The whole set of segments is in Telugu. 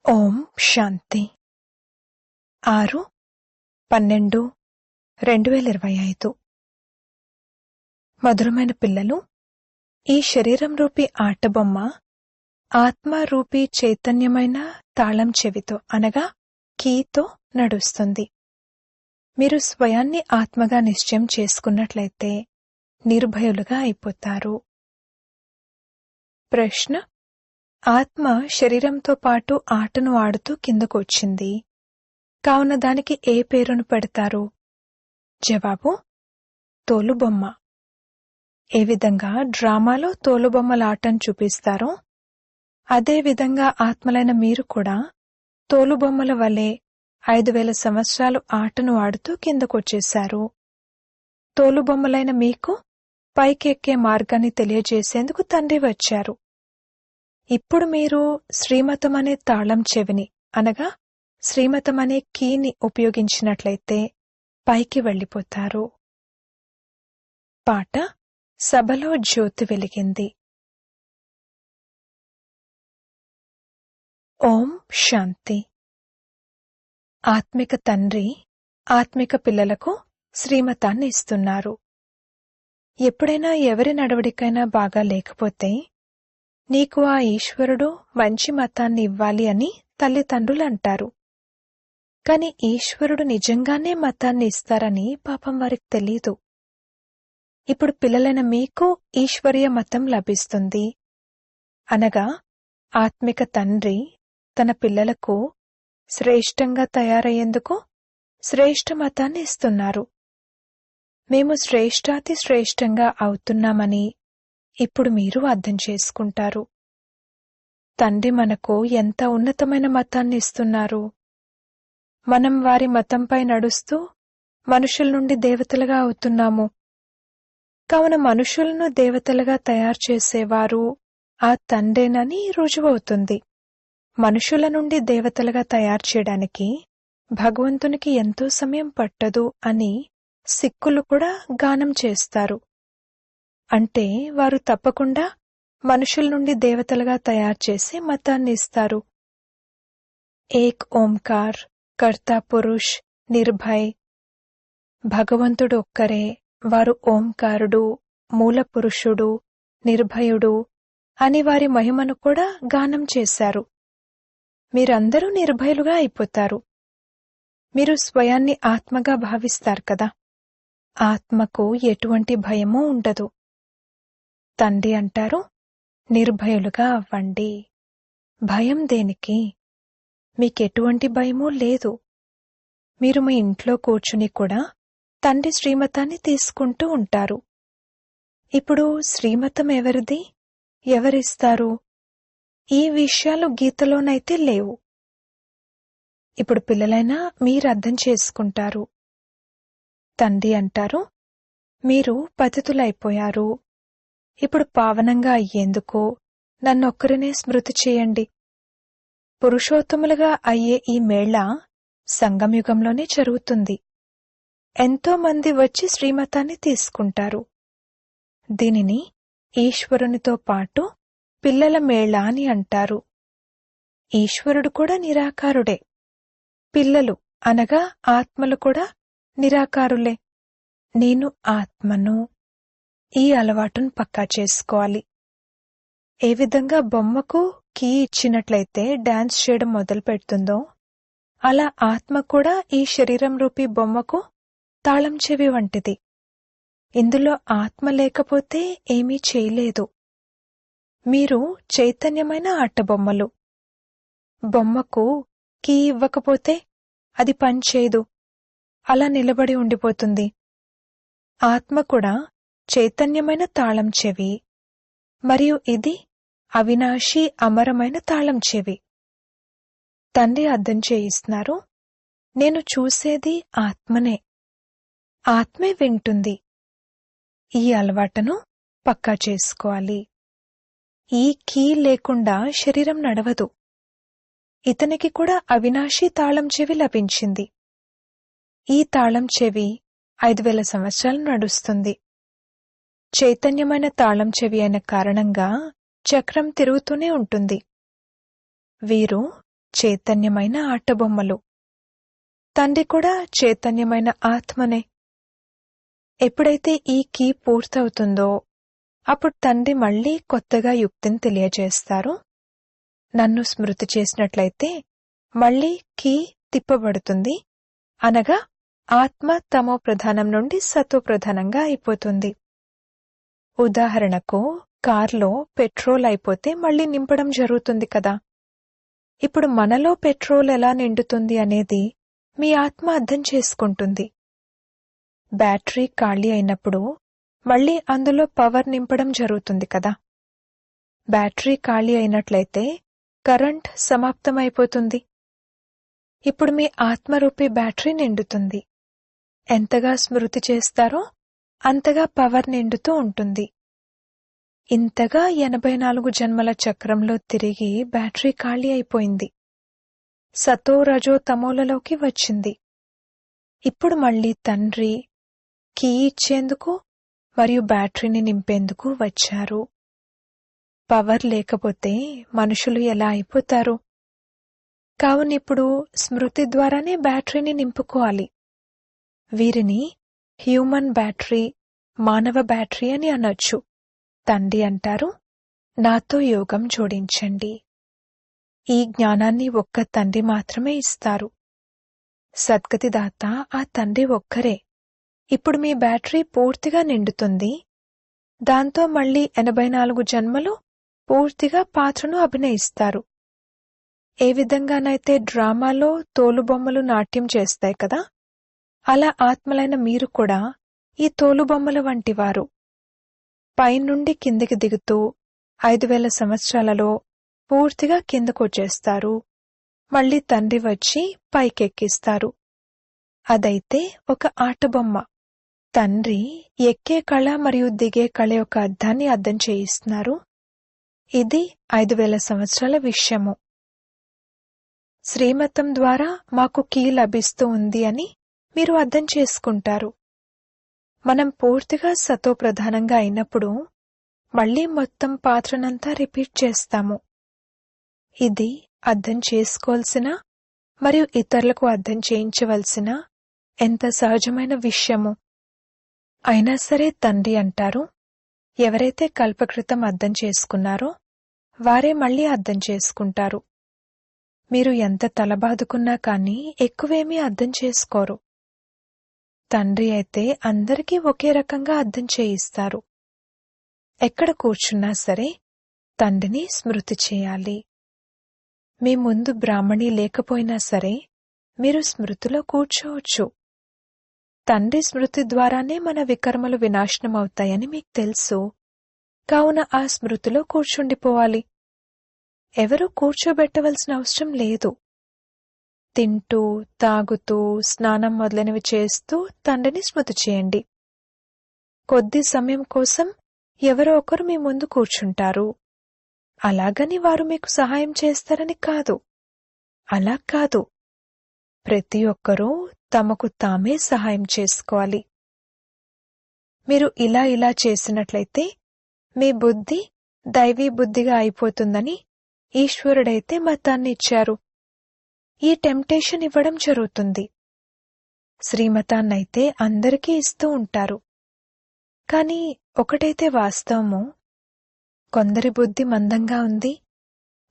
ఓం శాంతి 6/12/2025 మధురమైన పిల్లలు, ఈ శరీరం రూపీ ఆటబొమ్మ ఆత్మ రూపీ చైతన్యమైన తాళం చెవితో అనగా కీతో నడుస్తుంది. మీరు స్వయాన్ని ఆత్మగా నిశ్చయం చేసుకున్నట్లయితే నిర్భయులుగా అయిపోతారు. ప్రశ్న: ఆత్మ శరీరంతో పాటు ఆటను ఆడుతూ కిందకు వచ్చింది, కావున దానికి ఏ పేరును పెడతారు? జవాబు: తోలుబొమ్మ. ఏ విధంగా డ్రామాలో తోలుబొమ్మల ఆటను చూపిస్తారో అదేవిధంగా ఆత్మలైన మీరు కూడా తోలుబొమ్మల వలె 5000 సంవత్సరాలు ఆటను ఆడుతూ కిందకొచ్చేశారు. తోలుబొమ్మలైన మీకు పైకెక్కే మార్గాన్ని తెలియజేసేందుకు తండ్రి వచ్చారు. ఇప్పుడు మీరు శ్రీమతం అనే తాళం చెవిని అనగా శ్రీమతం అనే కీని ఉపయోగించినట్లయితే పైకి వెళ్ళిపోతారు. పాట: సభలో జ్యోతి వెలిగింది. ఓం శాంతి. ఆత్మిక తండ్రి ఆత్మిక పిల్లలకు శ్రీమతాన్ని ఇస్తున్నారు. ఎప్పుడైనా ఎవరి నడవడికైనా బాగా లేకపోతే నీకు ఆ ఈశ్వరుడు మంచి మతాన్ని ఇవ్వాలి అని తల్లిదండ్రులు అంటారు. కాని ఈశ్వరుడు నిజంగానే మతాన్ని ఇస్తారని పాపం వారికి తెలీదు. ఇప్పుడు పిల్లలైన మీకు ఈశ్వరీయ మతం లభిస్తుంది. అనగా ఆత్మిక తండ్రి తన పిల్లలకు శ్రేష్టంగా తయారయ్యేందుకు శ్రేష్ఠ మతాన్ని ఇస్తున్నారు. మేము శ్రేష్టాతి శ్రేష్టంగా అవుతున్నామని ఇప్పుడు మీరు అర్థం చేసుకుంటారు. తండ్రి మనకు ఎంత ఉన్నతమైన మతాన్ని ఇస్తున్నారు. మనం వారి మతంపై నడుస్తూ మనుషుల నుండి దేవతలుగా అవుతున్నాము. కావున మనుషులను దేవతలుగా తయారు చేసేవారు ఆ తండ్రేనని రుజువవుతుంది. మనుషుల నుండి దేవతలుగా తయారు చేయడానికి భగవంతునికి ఎంతో సమయం పట్టదు అని సిక్కులు కూడా గానం చేస్తారు. అంటే వారు తప్పకుండా మనుషుల నుండి దేవతలుగా తయారు చేసి మతాన్ని ఇస్తారు. ఏక్ ఓంకార్, కర్తా పురుష్, నిర్భయ్. భగవంతుడు ఒక్కరే. వారు ఓంకారుడు, మూల పురుషుడు, నిర్భయుడు అని వారి మహిమను కూడా గానం చేశారు. మీరందరూ నిర్భయులుగా అయిపోతారు. మీరు స్వయాన్ని ఆత్మగా భావిస్తారు కదా. ఆత్మకు ఎటువంటి భయమూ ఉండదు. తండ్రి అంటారు, నిర్భయులుగా అవ్వండి. భయం దేనికి? మీకెటువంటి భయమూ లేదు. మీరు మీ ఇంట్లో కూర్చుని కూడా తండ్రి శ్రీమతాన్ని తీసుకుంటూ ఉంటారు. ఇప్పుడు శ్రీమతం ఎవరిది? ఎవరిస్తారు? ఈ విషయాలు గీతలోనైతే లేవు. ఇప్పుడు పిల్లలైనా మీరు అర్థం చేసుకుంటారు. తండ్రి అంటారు, మీరు పతితులైపోయారు. ఇప్పుడు పావనంగా అయ్యేందుకు నన్నొక్కరినే స్మృతి చేయండి. పురుషోత్తములుగా అయ్యే ఈ మేళ సంగమయుగంలోనే జరుగుతుంది. ఎంతో మంది వచ్చి శ్రీమతాన్ని తీసుకుంటారు. దీనిని ఈశ్వరునితో పాటు పిల్లల మేళ అని అంటారు. ఈశ్వరుడు కూడా నిరాకారుడే. పిల్లలు అనగా ఆత్మలు కూడా నిరాకారులే. నేను ఆత్మను. ఈ అలవాటును పక్కా చేసుకోవాలి. ఏ విధంగా బొమ్మకు కీ ఇచ్చినట్లయితే డాన్స్ చేయడం మొదలు పెడుతుందో అలా ఆత్మ కూడా ఈ శరీరం రూపీ బొమ్మకు తాళం చెవి వంటిది. ఇందులో ఆత్మ లేకపోతే ఏమీ చేయలేదు. మీరు చైతన్యమైన ఆటబొమ్మలు. బొమ్మకు కీ ఇవ్వకపోతే అది పనిచేయదు, అలా నిలబడి ఉండిపోతుంది. ఆత్మ కూడా చైతన్యమైన తాళం చెవి, మరియు ఇది అవినాశీ అమరమైన తాళం చెవి. తండ్రి అర్థం చేయిస్తున్నారు, నేను చూసేది ఆత్మనే. ఆత్మే వింటుంది. ఈ అలవాటును పక్కా చేసుకోవాలి. ఈ కీ లేకుండా శరీరం నడవదు. ఇతనికి కూడా అవినాశీ తాళం చెవి లభించింది. ఈ తాళం చెవి 5000 సంవత్సరాలు నడుస్తుంది. చైతన్యమైన తాళం చెవి అయిన కారణంగా చక్రం తిరుగుతూనే ఉంటుంది. వీరు చైతన్యమైన ఆటబొమ్మలు. తండ్రి కూడా చైతన్యమైన ఆత్మనే. ఎప్పుడైతే ఈ కీ పూర్తవుతుందో అప్పుడు తండ్రి మళ్లీ కొత్తగా యుక్తిని తెలియజేస్తారు. నన్ను స్మృతి చేసినట్లయితే మళ్లీ కీ తిప్పబడుతుంది, అనగా ఆత్మ తమో ప్రధానం నుండి సతో ప్రధానంగా అయిపోతుంది. ఉదాహరణకు కార్లో పెట్రోల్ అయిపోతే మళ్లీ నింపడం జరుగుతుంది కదా. ఇప్పుడు మనలో పెట్రోల్ ఎలా నిండుతుంది అనేది మీ ఆత్మ అర్థం చేసుకుంటుంది. బ్యాటరీ ఖాళీ అయినప్పుడు మళ్లీ అందులో పవర్ నింపడం జరుగుతుంది కదా. బ్యాటరీ ఖాళీ అయినట్లయితే కరెంట్ సమాప్తమైపోతుంది. ఇప్పుడు మీ ఆత్మరూపీ బ్యాటరీ నిండుతుంది. ఎంతగా స్మృతి చేస్తారో అంతగా పవర్ నిండుతూ ఉంటుంది. ఇంతగా 84 జన్మల చక్రంలో తిరిగి బ్యాటరీ ఖాళీ అయిపోయింది. సతో రజో తమోలలోకి వచ్చింది. ఇప్పుడు మళ్లీ తండ్రి కీ ఇచ్చేందుకు మరియు బ్యాటరీని నింపేందుకు వచ్చారు. పవర్ లేకపోతే మనుషులు ఎలా అయిపోతారు? కావునిప్పుడు స్మృతి ద్వారానే బ్యాటరీని నింపుకోవాలి. వీరిని హ్యూమన్ బ్యాటరీ, మానవ బ్యాటరీ అని అనొచ్చు. తండ్రి అంటారు, నాతో యోగం జోడించండి. ఈ జ్ఞానాన్ని ఒక్క తండ్రి మాత్రమే ఇస్తారు. సద్గతిదాత ఆ తండ్రి ఒక్కరే. ఇప్పుడు మీ బ్యాటరీ పూర్తిగా నిండుతుంది. దాంతో మళ్లీ 84 జన్మలు పూర్తిగా పాత్రను అభినయిస్తారు. ఏ విధంగానైతే డ్రామాలో తోలుబొమ్మలు నాట్యం చేస్తాయి కదా, అలా ఆత్మలైన మీరు కూడా ఈ తోలుబొమ్మల వంటివారు. పైనుండి కిందికి దిగుతూ 5000 సంవత్సరాలలో పూర్తిగా కిందకొచ్చేస్తారు. మళ్లీ తండ్రి వచ్చి పైకెక్కిస్తారు. అదైతే ఒక ఆటబొమ్మ. తండ్రి ఎక్కే కళ మరియు దిగే కళ యొక్క అర్థాన్ని అర్థం చేయిస్తున్నారు. ఇది 5000 సంవత్సరాల విషయము. శ్రీమతం ద్వారా మాకు కీ లభిస్తూ ఉంది అని మీరు అర్థం చేసుకుంటారు. మనం పూర్తిగా సతో ప్రధానంగా అయినప్పుడు మళ్లీ మొత్తం పాత్రనంతా రిపీట్ చేస్తాము. ఇది అర్థం చేసుకోవాల్సిన మరియు ఇతరులకు అర్థం చేయించవలసిన ఎంత సహజమైన విషయము. అయినా సరే తండ్రి అంటారు, ఎవరైతే కల్పకృతం అర్థం చేసుకున్నారో వారే మళ్లీ అర్థం చేసుకుంటారు. మీరు ఎంత తలబాదుకున్నా కానీ ఎక్కువేమీ అర్థం చేసుకోరు. తండ్రి అయితే అందరికీ ఒకే రకంగా అర్థం చేయిస్తారు. ఎక్కడ కూర్చున్నా సరే తండ్రిని స్మృతి చేయాలి. మీ ముందు బ్రాహ్మణి లేకపోయినా సరే మీరు స్మృతిలో కూర్చోవచ్చు. తండ్రి స్మృతి ద్వారానే మన వికర్మలు వినాశనమవుతాయని మీకు తెలుసు. కావున ఆ స్మృతిలో కూర్చుండిపోవాలి. ఎవరూ కూర్చోబెట్టవలసిన అవసరం లేదు. తింటూ, తాగుతూ, స్నానం మొదలైనవి చేస్తూ తండ్రిని స్మృతి చేయండి. కొద్ది సమయం కోసం ఎవరో ఒకరు మీ ముందు కూర్చుంటారు. అలాగని వారు మీకు సహాయం చేస్తారని కాదు. అలా కాదు. ప్రతి ఒక్కరూ తమకు తామే సహాయం చేసుకోవాలి. మీరు ఇలా చేసినట్లయితే మీ బుద్ధి దైవీ బుద్ధిగా అయిపోతుందని ఈశ్వరుడైతే మతాన్ని ఇచ్చారు. ఈ టెంప్టేషన్ ఇవ్వడం జరుగుతుంది. శ్రీమతాన్నైతే అందరికీ ఇస్తూ ఉంటారు. కాని ఒకటైతే వాస్తవము, కొందరి బుద్ధి మందంగా ఉంది,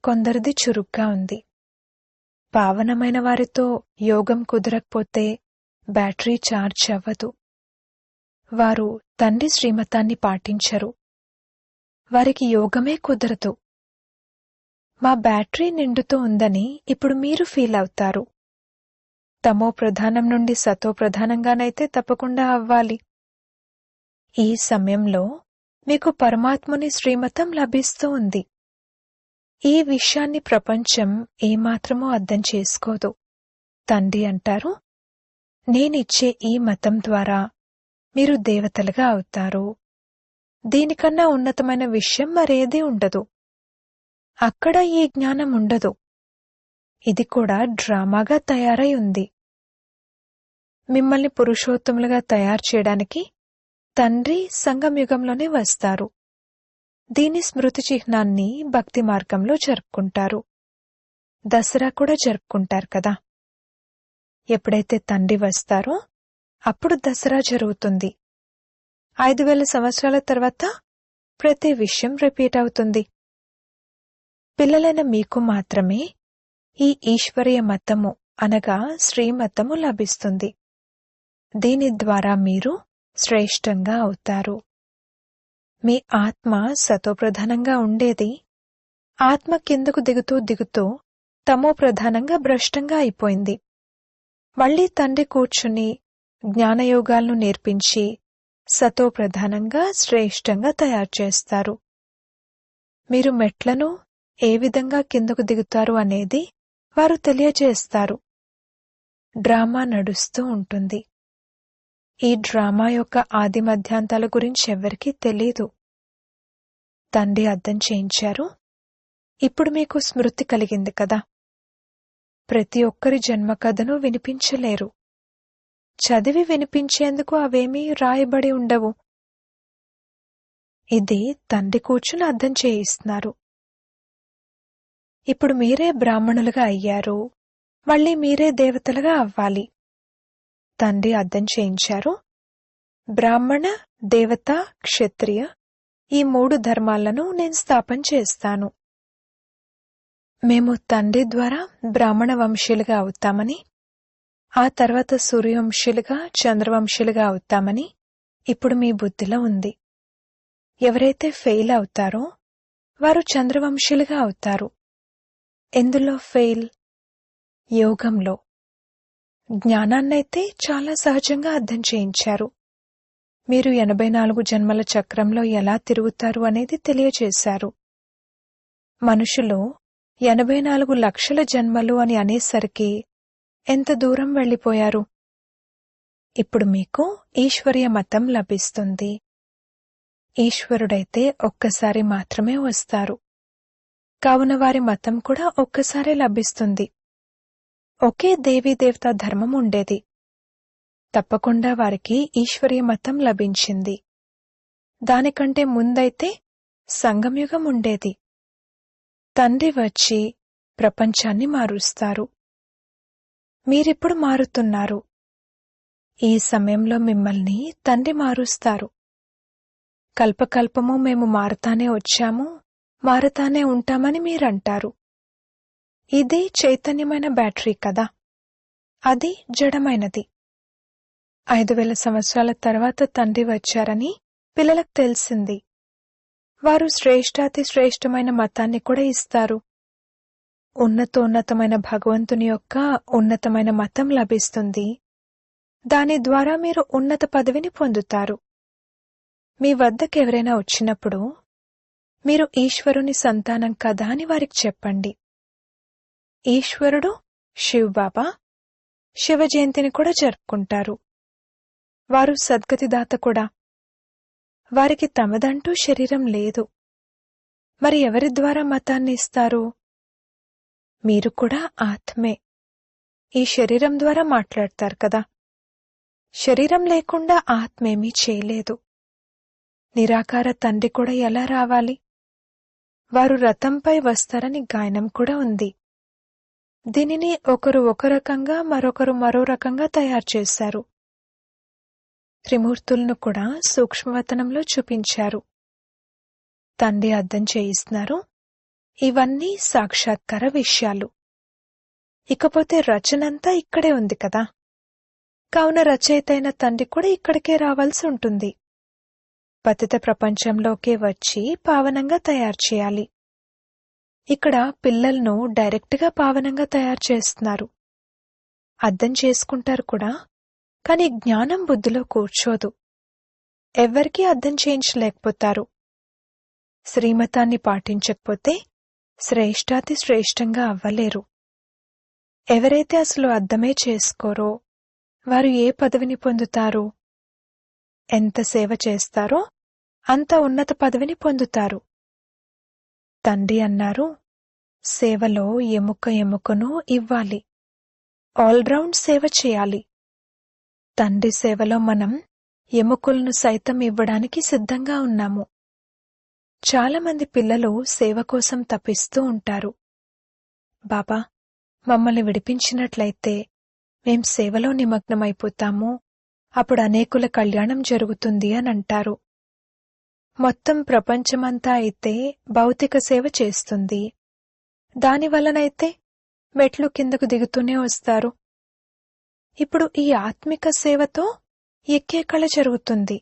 కొందరిది చురుగ్గా ఉంది. పావనమైన వారితో యోగం కుదరకపోతే బ్యాటరీ ఛార్జ్ అవ్వదు. వారు తండ్రి శ్రీమతాన్ని పాటించరు. వారికి యోగమే కుదరదు. మా బ్యాటరీ నిండుతూ ఉందని ఇప్పుడు మీరు ఫీల్ అవుతారు. తమో ప్రధానం నుండి సతో ప్రధానంగానైతే తప్పకుండా అవ్వాలి. ఈ సమయంలో మీకు పరమాత్ముని శ్రీమతం లభిస్తూ ఉంది. ఈ విషయాన్ని ప్రపంచం ఏమాత్రమూ అర్థం చేసుకోదు. తండ్రి అంటారు, నేనిచ్చే ఈ మతం ద్వారా మీరు దేవతలుగా అవుతారు. దీనికన్నా ఉన్నతమైన విషయం మరేదీ ఉండదు. అక్కడ ఈ జ్ఞానం ఉండదు. ఇది కూడా డ్రామాగా తయారై ఉంది. మిమ్మల్ని పురుషోత్తములుగా తయారు చేయడానికి తండ్రి సంగమయుగంలోనే వస్తారు. దీని స్మృతి చిహ్నాన్ని భక్తి మార్గంలో జరుపుకుంటారు. దసరా కూడా జరుపుకుంటారు కదా. ఎప్పుడైతే తండ్రి వస్తారో అప్పుడు దసరా జరుగుతుంది. 5000 సంవత్సరాల తర్వాత ప్రతి విషయం రిపీట్ అవుతుంది. పిల్లలైన మీకు మాత్రమే ఈ ఈశ్వరీయ మతము అనగా శ్రీమతము లభిస్తుంది. దీని ద్వారా మీరు శ్రేష్టంగా అవుతారు. మీ ఆత్మ సతోప్రధానంగా ఉండేది ఆత్మ కిందకు దిగుతూ దిగుతూ తమో ప్రధానంగా భ్రష్టంగా అయిపోయింది. మళ్లీ తండ్రి కూర్చుని జ్ఞానయోగాలను నేర్పించి సతోప్రధానంగా శ్రేష్టంగా తయారు చేస్తారు. మీరు మెట్లను ఏ విధంగా కిందకు దిగుతారు అనేది వారు తెలియజేస్తారు. డ్రామా నడుస్తూ ఉంటుంది. ఈ డ్రామా యొక్క ఆది మధ్యాంతాల గురించి ఎవరికీ తెలీదు. తండ్రి అర్థం చేయించారు. ఇప్పుడు మీకు స్మృతి కలిగింది కదా. ప్రతి ఒక్కరి జన్మ కథను వినిపించలేరు. చదివి వినిపించేందుకు అవేమీ రాయబడి ఉండవు. ఇది తండ్రి కూర్చుని అర్థం చేయిస్తున్నారు. ఇప్పుడు మీరే బ్రాహ్మణులుగా అయ్యారు, మళ్ళీ మీరే దేవతలుగా అవ్వాలి. తండ్రి అర్థం చేయించారు. బ్రాహ్మణ, దేవత, క్షత్రియ ఈ 3 ధర్మాలను నేను స్థాపన చేస్తాను. మేము తండ్రి ద్వారా బ్రాహ్మణ వంశీయులుగా అవుతామని, ఆ తర్వాత సూర్యవంశీయులుగా, చంద్రవంశీయులుగా అవుతామని ఇప్పుడు మీ బుద్ధిలో ఉంది. ఎవరైతే ఫెయిల్ అవుతారో వారు చంద్రవంశీయులుగా అవుతారు. ఎందులో ఫెయిల్? యోగంలో. జ్ఞానాన్నైతే చాలా సహజంగా అర్థం చేయించారు. మీరు 84 జన్మల చక్రంలో ఎలా తిరుగుతారు అనేది తెలియజేశారు. మనుషులు 84 లక్షల జన్మలు అని అనేసరికి ఎంత దూరం వెళ్ళిపోయారు. ఇప్పుడు మీకు ఈశ్వరీయ మతం లభిస్తుంది. ఈశ్వరుడైతే ఒక్కసారి మాత్రమే వస్తారు. కావున వారి మతం కూడా ఒక్కసారే లభిస్తుంది. ఒకే దేవీదేవతా ధర్మం ఉండేది. తప్పకుండా వారికి ఈశ్వరీయ మతం లభించింది. దానికంటే ముందైతే సంగమయుగం ఉండేది. తండ్రి వచ్చి ప్రపంచాన్ని మారుస్తారు. మీరిప్పుడు మారుతున్నారు. ఈ సమయంలో మిమ్మల్ని తండ్రి మారుస్తారు. కల్పకల్పము మేము మారుతానే వచ్చాము, మారుతానే ఉంటామని మీరంటారు. ఇది చైతన్యమైన బ్యాటరీ కదా, అది జడమైనది. 5000 సంవత్సరాల తర్వాత తండ్రి వచ్చారని పిల్లలకు తెలిసింది. వారు శ్రేష్టాతి శ్రేష్టమైన మతాన్ని కూడా ఇస్తారు. ఉన్నతోన్నతమైన భగవంతుని యొక్క ఉన్నతమైన మతం లభిస్తుంది. దాని ద్వారా మీరు ఉన్నత పదవిని పొందుతారు. మీ వద్దకు ఎవరైనా వచ్చినప్పుడు మీరు ఈశ్వరుని సంతానం కదా అని వారికి చెప్పండి. ఈశ్వరుడు శివబాబా శివ జయంతిని కూడా జరుపుకుంటారు. వారు సద్గతిదాత కూడా. వారికి తమదంటూ శరీరం లేదు. మరి ఎవరి ద్వారా మతాన్ని ఇస్తారు? మీరు కూడా ఆత్మే. ఈ శరీరం ద్వారా మాట్లాడతారు కదా. శరీరం లేకుండా ఆత్మేమీ చేయలేదు. నిరాకార తండ్రి కూడా ఎలా రావాలి? వారు రథంపై వస్తారని గాయనం కూడా ఉంది. దీనిని ఒకరు ఒక రకంగా మరొకరు మరో రకంగా తయారు చేశారు. త్రిమూర్తులను కూడా సూక్ష్మవతనంలో చూపించారు. తండ్రి అర్థం చేయిస్తున్నారు. ఇవన్నీ సాక్షాత్కార విషయాలు. ఇకపోతే రచనంతా ఇక్కడే ఉంది కదా. కావున రచయిత అయిన తండ్రి కూడా ఇక్కడికే రావాల్సి ఉంటుంది. పతిత ప్రపంచంలోకే వచ్చి పావనంగా తయారు చేయాలి. ఇక్కడ పిల్లలను డైరెక్ట్గా పావనంగా తయారు చేస్తున్నారు. అర్థం చేసుకుంటారు కూడా, కాని జ్ఞానం బుద్ధిలో కూర్చోదు. ఎవ్వరికీ అర్థం చేయించలేకపోతారు. శ్రీమతాన్ని పాటించకపోతే శ్రేష్టాతి శ్రేష్టంగా అవ్వలేరు. ఎవరైతే అసలు అర్థమే చేసుకోరో వారు ఏ పదవిని పొందుతారు? ఎంత సేవ చేస్తారో అంత ఉన్నత పదవిని పొందుతారు. తండ్రి అన్నారు, సేవలో ఎముక ఎముకను ఇవ్వాలి. ఆల్రౌండ్ సేవ చేయాలి. తండ్రి సేవలో మనం ఎముకలను సైతం ఇవ్వడానికి సిద్ధంగా ఉన్నాము. చాలామంది పిల్లలు సేవ కోసం తపిస్తూ ఉంటారు. బాబా, మమ్మల్ని విడిపించినట్లయితే మేం సేవలో నిమగ్నమైపోతాము, అప్పుడు అనేకుల కళ్యాణం జరుగుతుంది అని అంటారు. మొత్తం ప్రపంచమంతా అయితే భౌతిక సేవ చేస్తుంది. దానివల్లనైతే మెట్లు కిందకు దిగుతూనే వస్తారు. ఇప్పుడు ఈ ఆత్మిక సేవతో ఎక్కే కళ జరుగుతుంది.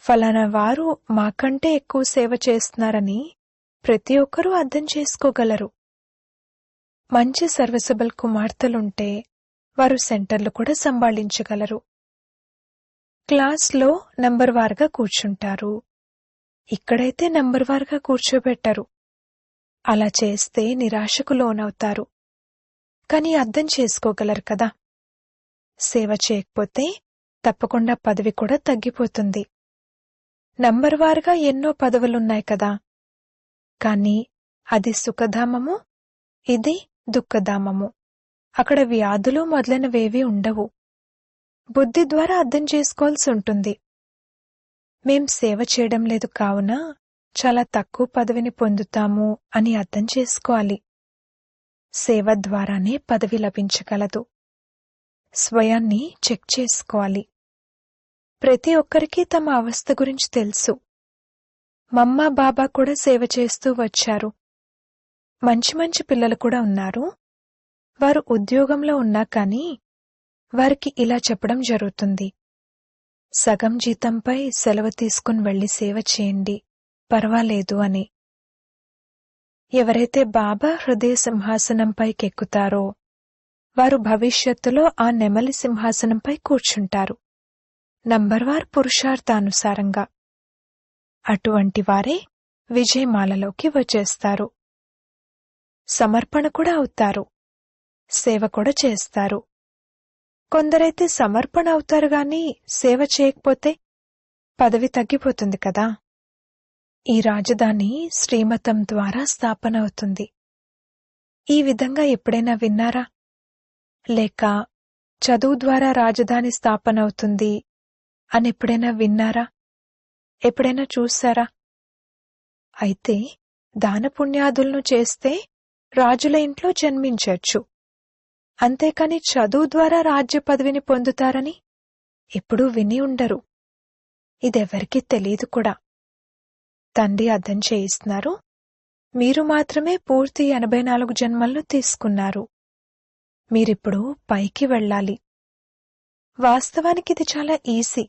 ఫలానా వారు మాకంటే ఎక్కువ సేవ చేస్తున్నారని ప్రతి ఒక్కరూ అర్థం చేసుకోగలరు. మంచి సర్వీసబుల్ కుమార్తెలుంటే వారు సెంటర్లు కూడా సంభాళించగలరు. క్లాస్లో నంబర్ వారుగా కూర్చుంటారు. ఇక్కడైతే నంబర్ వారుగా కూర్చోబెట్టరు. అలా చేస్తే నిరాశకు లోనవుతారు. కాని అర్థం చేసుకోగలరు కదా. సేవ చేయకపోతే తప్పకుండా పదవి కూడా తగ్గిపోతుంది. నంబర్ వారుగా ఎన్నో పదవులున్నాయి కదా. కాని అది సుఖధామము, ఇది దుఃఖధామము. అక్కడ వ్యాధులు మొదలైనవేవీ ఉండవు. బుద్ధి ద్వారా అర్థం చేసుకోవాల్సి ఉంటుంది. మేం సేవ చేయడం లేదు కావున చాలా తక్కువ పదవిని పొందుతాము అని అర్థం చేసుకోవాలి. సేవ ద్వారానే పదవి లభించగలదు. స్వయాన్ని చెక్ చేసుకోవాలి. ప్రతి ఒక్కరికి తమ అవస్థ గురించి తెలుసు. మమ్మా బాబా కూడా సేవ చేస్తూ వచ్చారు. మంచి మంచి పిల్లలు కూడా ఉన్నారు. వారు ఉద్యోగంలో ఉన్నా కానీ వారికి ఇలా చెప్పడం జరుగుతుంది: సగం జీతంపై సెలవు తీసుకుని వెళ్లి సేవ చేయండి, పర్వాలేదు అని. ఎవరైతే బాబా హృదయ సింహాసనంపైకెక్కుతారో వారు భవిష్యత్తులో ఆ నెమలి సింహాసనంపై కూర్చుంటారు, నంబర్వార్ పురుషార్థానుసారంగా. అటువంటి వారే విజయమాలలోకి వచ్చేస్తారు. సమర్పణ కూడా అవుతారు, సేవ కూడా చేస్తారు. కొందరైతే సమర్పణ అవుతారు గాని సేవ చేయకపోతే పదవి తగ్గిపోతుంది కదా. ఈ రాజధాని శ్రీమతం ద్వారా స్థాపన అవుతుంది. ఈ విధంగా ఎప్పుడైనా విన్నారా? లేక చదువు ద్వారా రాజధాని స్థాపన అవుతుంది అని ఎప్పుడైనా విన్నారా? ఎప్పుడైనా చూశారా? అయితే దానపుణ్యాదులను చేస్తే రాజుల ఇంట్లో జన్మించొచ్చు. అంతేకాని చదువు ద్వారా రాజ్య పదవిని పొందుతారని ఎప్పుడూ విని ఉండరు. ఇదెవరికీ తెలీదు కూడా. తండ్రి అర్థం చేయిస్తున్నారు, మీరు మాత్రమే పూర్తి 84 జన్మలను తీసుకున్నారు. మీరిప్పుడు పైకి వెళ్ళాలి. వాస్తవానికి ఇది చాలా ఈజీ.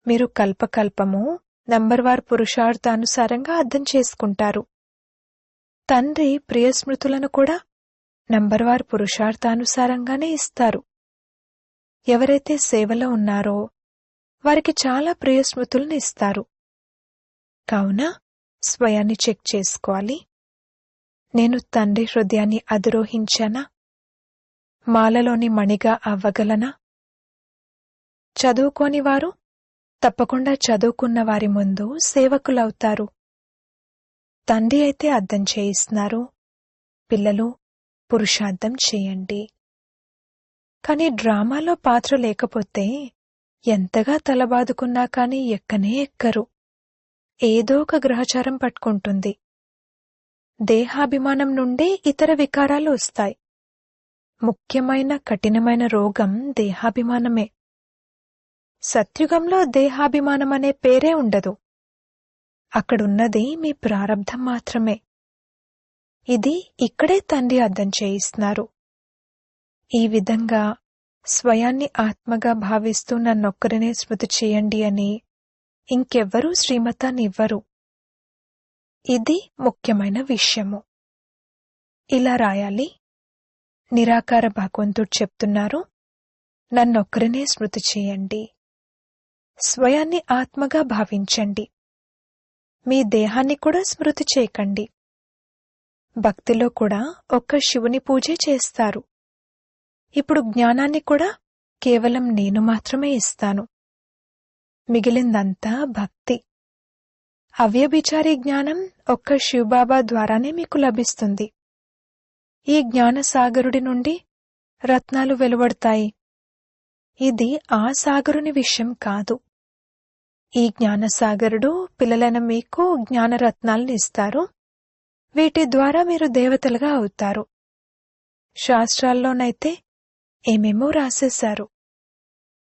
మీరు కల్పకల్పము నంబర్వార్ పురుషార్థానుసారంగా అర్థం చేసుకుంటారు. తండ్రి ప్రియస్మృతులను కూడా నంబర్వార్ పురుషార్థానుసారంగానే ఇస్తారు. ఎవరైతే సేవలో ఉన్నారో వారికి చాలా ప్రియస్మృతులను ఇస్తారు. కావున స్వయాన్ని చెక్ చేసుకోవాలి. నేను తండ్రి హృదయాన్ని అధిరోహించానా? మాలలోని మణిగా అవ్వగలనా? చదువుకోని వారు తప్పకుండా చదువుకున్న వారి ముందు సేవకులవుతారు. తండ్రి అయితే అర్థం చేయిస్తున్నారు, పిల్లలు పురుషార్థం చేయండి. కాని డ్రామాలో పాత్ర లేకపోతే ఎంతగా తలబాదుకున్నా కాని ఎక్కనే ఎక్కరు. ఏదో ఒక గ్రహచారం పట్టుకుంటుంది. దేహాభిమానం నుండే ఇతర వికారాలు వస్తాయి. ముఖ్యమైన కఠినమైన రోగం దేహాభిమానమే. సత్యుగంలో దేహాభిమానమనే పేరే ఉండదు. అక్కడున్నది మీ ప్రారబ్ధం మాత్రమే. ఇది ఇక్కడే తండ్రి అర్థం చేయిస్తున్నారు. ఈ విధంగా స్వయాన్ని ఆత్మగా భావిస్తూ నన్నొక్కరినే స్మృతి చేయండి అని ఇంకెవ్వరూ శ్రీమతాన్ని ఇవ్వరు. ఇది ముఖ్యమైన విషయము. ఇలా రాయాలి. నిరాకార భగవంతుడు చెప్తున్నారు, నన్నొక్కరినే స్మృతి చేయండి. స్వయాన్ని ఆత్మగా భావించండి. మీ దేహాన్ని కూడా స్మృతి చేయకండి. భక్తిలో కూడా ఒక్క శివుని పూజే చేస్తారు. ఇప్పుడు జ్ఞానాన్ని కూడా కేవలం నేను మాత్రమే ఇస్తాను. మిగిలిందంతా భక్తి. అవ్యభిచారి జ్ఞానం ఒక్క శివబాబా ద్వారానే మీకు లభిస్తుంది. ఈ జ్ఞానసాగరుడి నుండి రత్నాలు వెలువడతాయి. ఇది ఆ సాగరుని విషయం కాదు. ఈ జ్ఞానసాగరుడు పిల్లలైన మీకు జ్ఞానరత్నాలను ఇస్తారు. వీటి ద్వారా మీరు దేవతలుగా అవుతారు. శాస్త్రాల్లోనైతే ఏమేమో రాసేశారు.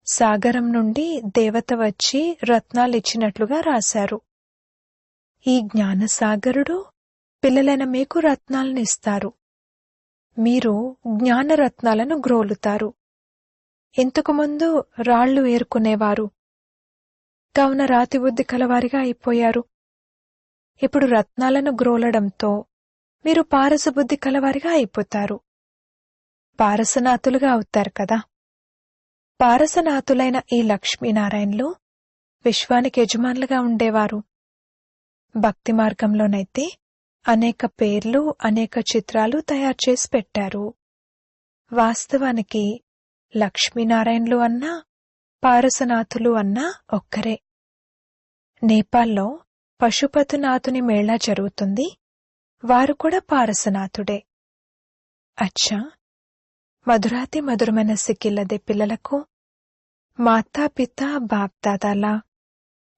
సాగరం నుండి దేవత వచ్చి రత్నాలిచ్చినట్లుగా రాశారు. ఈ జ్ఞానసాగరుడు పిల్లలైన మీకు రత్నాలనిస్తారు. మీరు జ్ఞానరత్నాలను గ్రోలుతారు. ఇంతకుముందు రాళ్లు ఏరుకునేవారు, కావున రాతిబుద్ధి కలవారిగా అయిపోయారు. ఇప్పుడు రత్నాలను గ్రోలడంతో మీరు పారసబుద్ధి కలవారిగా అయిపోతారు. పారసనాథులుగా అవుతారు కదా. పారసనాథులైన ఈ లక్ష్మీనారాయణలు విశ్వానికి యజమానులుగా ఉండేవారు. భక్తి మార్గంలోనైతే అనేక పేర్లు, అనేక చిత్రాలు తయారు చేసి పెట్టారు. వాస్తవానికి లక్ష్మీనారాయణలు అన్నా పారసనాథులు అన్నా ఒక్కరే. నేపాల్లో పశుపతినాథుని మేళా జరుగుతుంది. వారు కూడా పారసనాథుడే. అచ్చా, మధురాతి మధురమైన సిక్కిల్లదే పిల్లలకు మాతాపిత బాప్దాదాల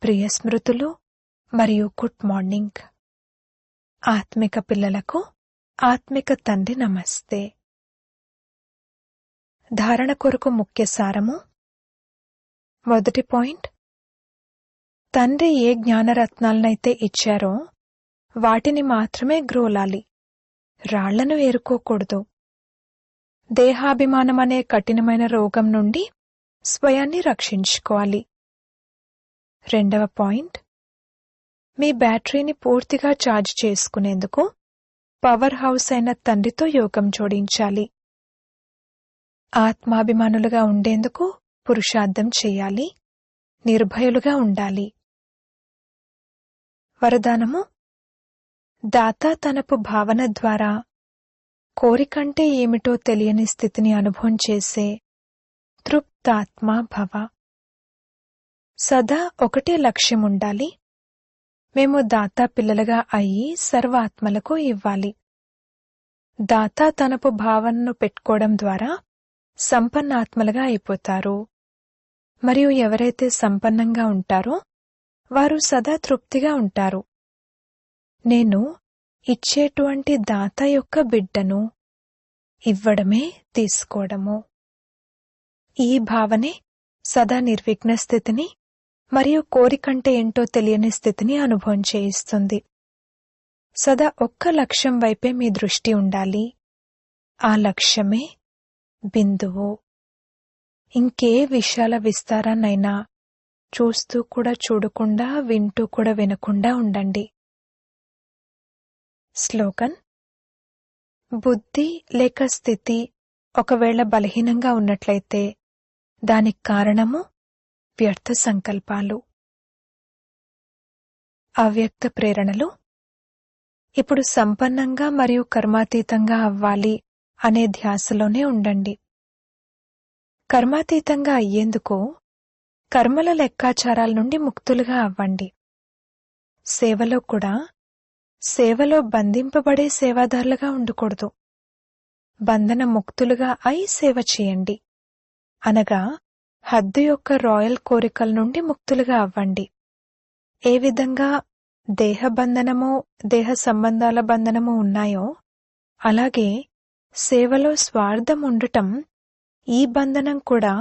ప్రియ స్మృతులు మరియు గుడ్ మార్నింగ్. ఆత్మిక పిల్లలకు ఆత్మిక తండ్రి నమస్తే. ధారణ కొరకు ముఖ్య సారము. మొదటి పాయింట్, తండ్రి ఏ జ్ఞానరత్నాలనైతే ఇచ్చారో వాటిని మాత్రమే గ్రోలాలి, రాళ్లను ఏరుకోకూడదు. దేహాభిమానమనే కఠినమైన రోగం నుండి స్వయాన్ని రక్షించుకోవాలి. రెండవ పాయింట్, మీ బ్యాటరీని పూర్తిగా ఛార్జ్ చేసుకునేందుకు పవర్ హౌస్ అయిన తండ్రితో యోగం జోడించాలి. ఆత్మాభిమానులుగా ఉండేందుకు పురుషార్థం చెయ్యాలి, నిర్భయులుగా ఉండాలి. వరదానము. దాత తనపు భావన ద్వారా కోరికంటే ఏమిటో తెలియని స్థితిని అనుభవం చేసే తృప్తాత్మా భవ. సదా ఒకటే లక్ష్యముండాలి. మేము దాతా పిల్లలుగా అయి సర్వాత్మలకు ఇవ్వాలి. దాతా తనపు భావనను పెట్టుకోవడం ద్వారా సంపన్నాత్మలుగా అయిపోతారు. మరియు ఎవరైతే సంపన్నంగా ఉంటారో వారు సదా తృప్తిగా ఉంటారు. నేను ఇచ్చేటువంటి దాత యొక్క బిడ్డను, ఇవ్వడమే తీసుకోవడము. ఈ భావనే సదా నిర్విఘ్న స్థితిని మరియు కోరికంటే ఏంటో తెలియని స్థితిని అనుభవం చేయిస్తుంది. సదా ఒక్క లక్ష్యం వైపే మీ దృష్టి ఉండాలి. ఆ లక్ష్యమే బిందువు. ఇంకే విషయాల విస్తారాన్నైనా చూస్తూ కూడా చూడకుండా, వింటూ కూడా వినకుండా ఉండండి. స్లోగన్. బుద్ధి లేక స్థితి ఒకవేళ బలహీనంగా ఉన్నట్లయితే దానికి కారణము వ్యర్థ సంకల్పాలు. అవ్యక్త ప్రేరణలు. ఇప్పుడు సంపన్నంగా మరియు కర్మాతీతంగా అవ్వాలి అనే ధ్యాసలోనే ఉండండి. కర్మాతీతంగా అయ్యేందుకు కర్మల లెక్కాచారాల నుండి ముక్తులుగా అవ్వండి. సేవలో కూడా సేవలో బంధింపబడే సేవాదారులుగా ఉండకూడదు. బంధన ముక్తులుగా అయి సేవ చేయండి. అనగా హద్దు యొక్క రాయల్ కోరికల నుండి ముక్తులుగా అవ్వండి. ఏ విధంగా దేహబంధనము, దేహ సంబంధాల బంధనము ఉన్నాయో అలాగే సేవలో స్వార్థం ఉండటం, ఈ బంధనం కూడా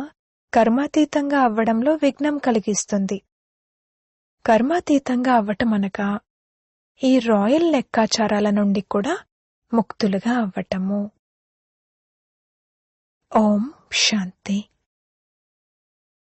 కర్మాతీతంగా అవ్వడంలో విఘ్నం కలిగిస్తుంది. కర్మాతీతంగా అవ్వటం అనగా ఈ రాయల్ లెక్కాచారాల నుండి కూడా ముక్తులుగా అవ్వటము. ఓం శాంతి.